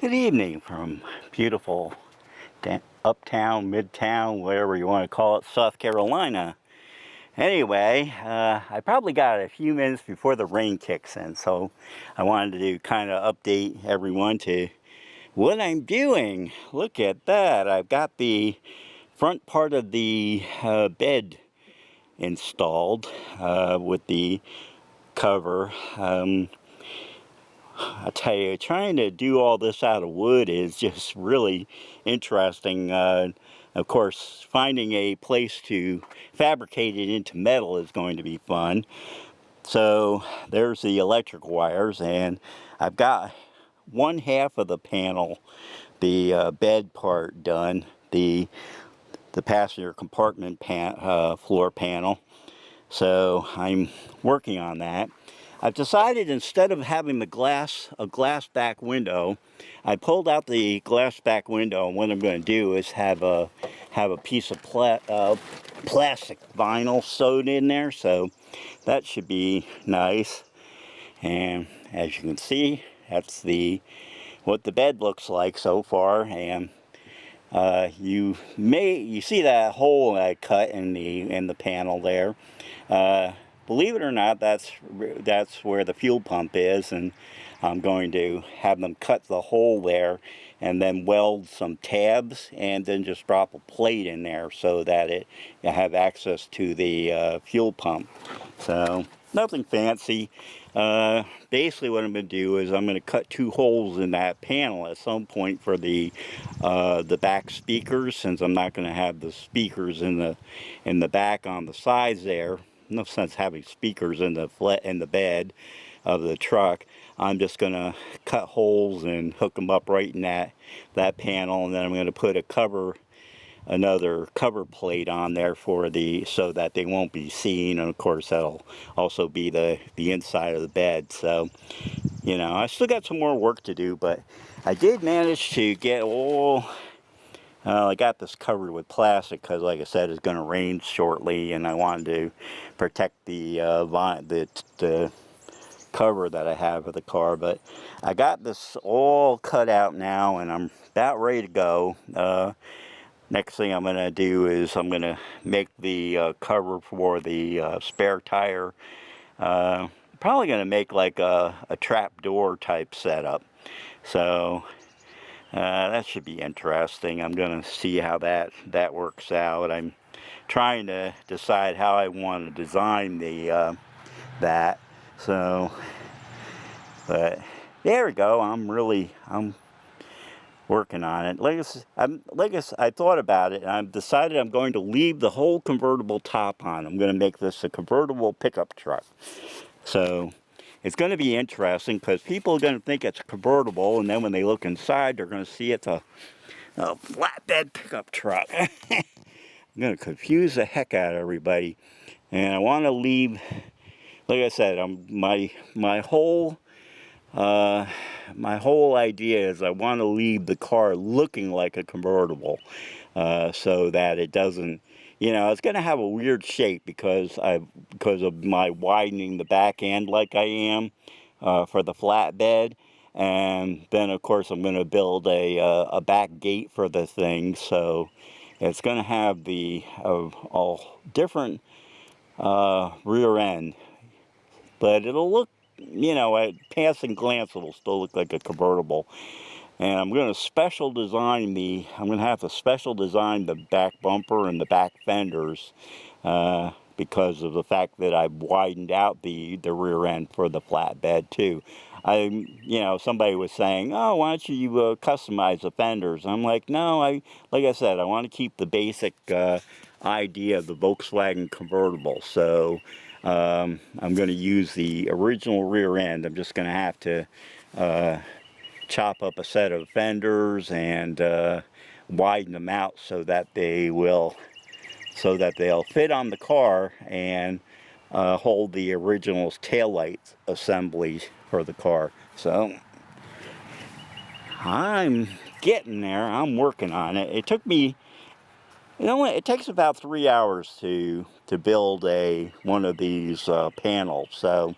Good evening from beautiful uptown, midtown, whatever you want to call it, South Carolina. Anyway, I probably got a few minutes before the rain kicks in, so I wanted to kind of update everyone to what I'm doing. Look at that. I've got the front part of the bed installed with the cover. I tell you, trying to do all this out of wood is just really interesting. Of course, finding a place to fabricate it into metal is going to be fun. So there's the electric wires, and I've got one half of the panel, the bed part done, the passenger compartment floor panel. So I'm working on that. I've decided instead of having a glass back window, I pulled out the glass back window, and what I'm going to do is have a piece of plastic vinyl sewed in there, so that should be nice. And as you can see, that's what the bed looks like so far. And you see that hole I cut in the panel there. Believe it or not, that's where the fuel pump is, and I'm going to have them cut the hole there and then weld some tabs and then just drop a plate in there so that you have access to the fuel pump. So nothing fancy. Basically what I'm going to do is I'm going to cut two holes in that panel at some point for the back speakers, since I'm not going to have the speakers in the back on the sides there. No sense having speakers in the bed of the truck. I'm just going to cut holes and hook them up right in that panel, and then I'm going to put another cover plate on there so that they won't be seen, and of course that'll also be the inside of the bed. So, you know, I still got some more work to do, but I did manage to get I got this covered with plastic because, like I said, it's going to rain shortly, and I wanted to protect the cover that I have of the car. But I got this all cut out now, and I'm about ready to go. Next thing I'm going to do is I'm going to make the cover for the spare tire. Probably going to make like a trap door type setup. So that should be interesting. I'm going to see how that works out. I'm trying to decide how I want to design that. So, but there we go. I'm working on it. I thought about it, and I've decided I'm going to leave the whole convertible top on. I'm going to make this a convertible pickup truck. So it's going to be interesting because people are going to think it's a convertible, and then when they look inside, they're going to see it's a flatbed pickup truck. I'm going to confuse the heck out of everybody, and I want to leave, like I said, my whole idea is I want to leave the car looking like a convertible, so that it doesn't, it's going to have a weird shape because of my widening the back end like I am for the flatbed. And then of course I'm going to build a back gate for the thing, so it's going to have the different rear end, but it'll look, at passing glance it'll still look like a convertible. And I'm going to have to special design the back bumper and the back fenders because of the fact that I've widened out the rear end for the flatbed too. Somebody was saying, oh, why don't you customize the fenders? I'm like, no, like I said, I want to keep the basic idea of the Volkswagen Convertible. So I'm going to use the original rear end. I'm just going to have to chop up a set of fenders and widen them out so that they'll fit on the car and hold the original taillight assembly for the car. So I'm getting there. I'm working on it. It took me, it takes about 3 hours to build one of these panels. So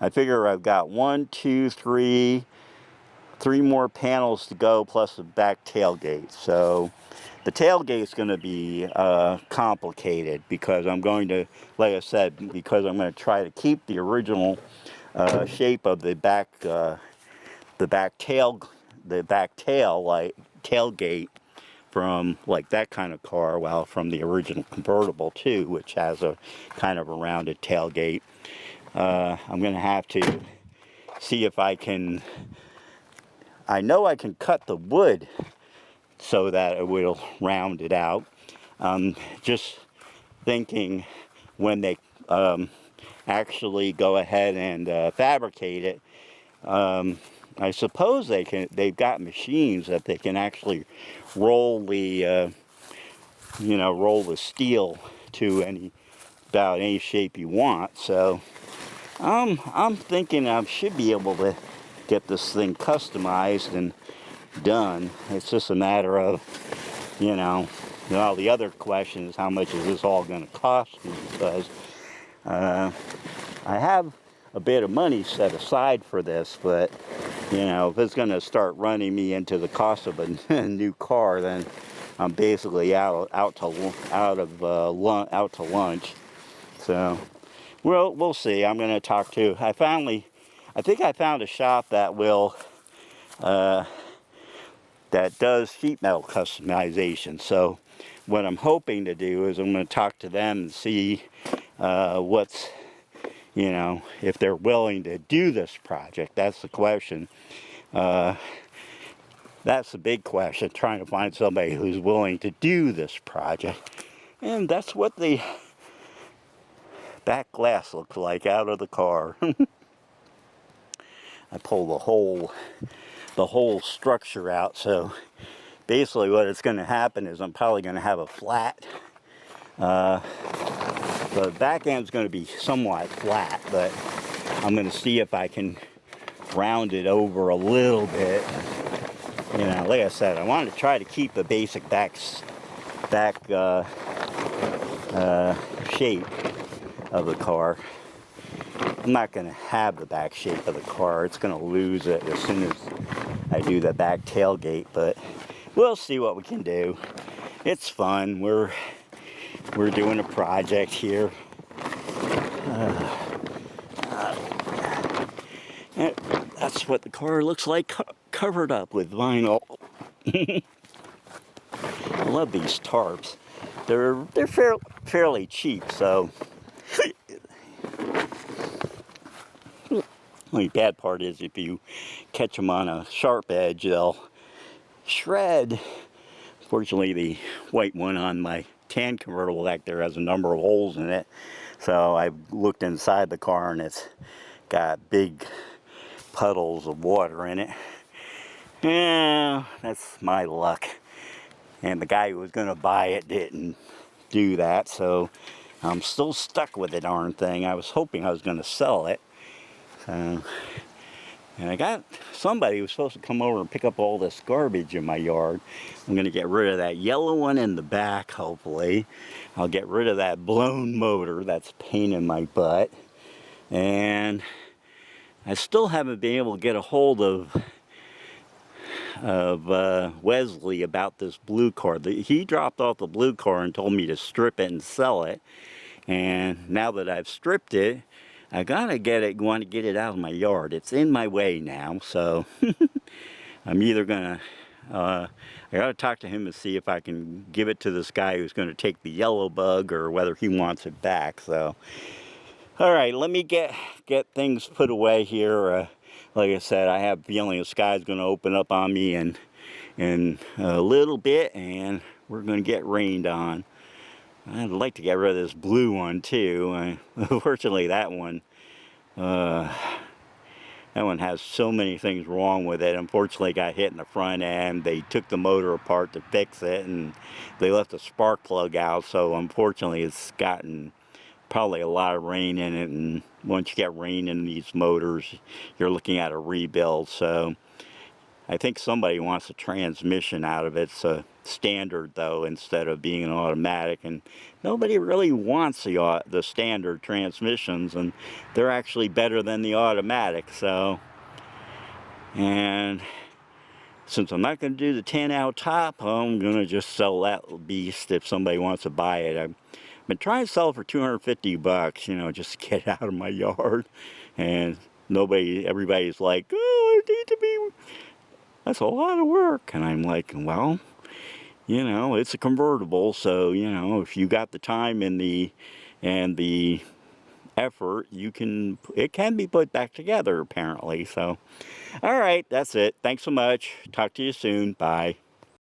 I figure I've got 1, 2, 3, 3 more panels to go plus the back tailgate. So the tailgate's going to be complicated because I'm going to, like I said, because I'm going to try to keep the original shape of the back tail like tailgate from like that kind of car, well, from the original convertible too, which has a kind of a rounded tailgate. I'm going to have to see if I can, I know I can cut the wood so that it will round it out. Just thinking when they actually go ahead and fabricate it, I suppose they've got machines that they can actually roll the, roll the steel to about any shape you want. So I'm thinking I should be able to get this thing customized and done. It's just a matter of, the other question is how much is this all going to cost me, because I have a bit of money set aside for this, but if it's going to start running me into the cost of a new car, then I'm basically out to lunch. So, well, we'll see. I'm going to talk to. I think I found a shop that will that does sheet metal customization. So, what I'm hoping to do is I'm going to talk to them and see what's, if they're willing to do this project. That's the question. That's the big question, trying to find somebody who's willing to do this project. And that's what the back glass looks like out of the car. I pull the whole structure out, so basically what it's going to happen is I'm probably going to have a flat, the back end is going to be somewhat flat, but I'm going to see if I can round it over a little bit. Like I said, I wanted to try to keep the basic back shape of the car. I'm not going to have the back shape of the car. It's going to lose it as soon as I do the back tailgate, but we'll see what we can do. It's fun. We're doing a project here. That's what the car looks like, covered up with vinyl. I love these tarps. They're fairly cheap, so. The only bad part is if you catch them on a sharp edge, they'll shred. Fortunately, the white one on my tan convertible back there has a number of holes in it. So I looked inside the car and it's got big puddles of water in it. Yeah, that's my luck. And the guy who was going to buy it didn't do that, so I'm still stuck with the darn thing. I was hoping I was going to sell it. And I got somebody who was supposed to come over and pick up all this garbage in my yard. I'm going to get rid of that yellow one in the back, hopefully. I'll get rid of that blown motor that's a pain in my butt. And I still haven't been able to get a hold of Wesley about this blue car. He dropped off the blue car and told me to strip it and sell it. And now that I've stripped it, I want to get it out of my yard. It's in my way now, so I'm either gonna, I gotta talk to him and see if I can give it to this guy who's gonna take the yellow bug or whether he wants it back. So, all right, let me get things put away here. Like I said, I have a feeling the sky's gonna open up on me in a little bit, and we're gonna get rained on. I'd like to get rid of this blue one too. Unfortunately, that one has so many things wrong with it. Unfortunately, it got hit in the front end. They took the motor apart to fix it, and they left the spark plug out. So unfortunately, it's gotten probably a lot of rain in it. And once you get rain in these motors, you're looking at a rebuild. So I think somebody wants a transmission out of it. It's a standard though, instead of being an automatic, and nobody really wants the standard transmissions, and they're actually better than the automatic. So, and since I'm not going to do the 10 out top, I'm going to just sell that beast if somebody wants to buy it. I've been trying to sell it for 250 bucks, you know, just to get it out of my yard. And everybody's like, oh, it needs to be, that's a lot of work. And I'm like, well, you know, it's a convertible, so, you know, if you got the time and the effort, it can be put back together apparently. So all right, that's it. Thanks so much. Talk to you soon. Bye.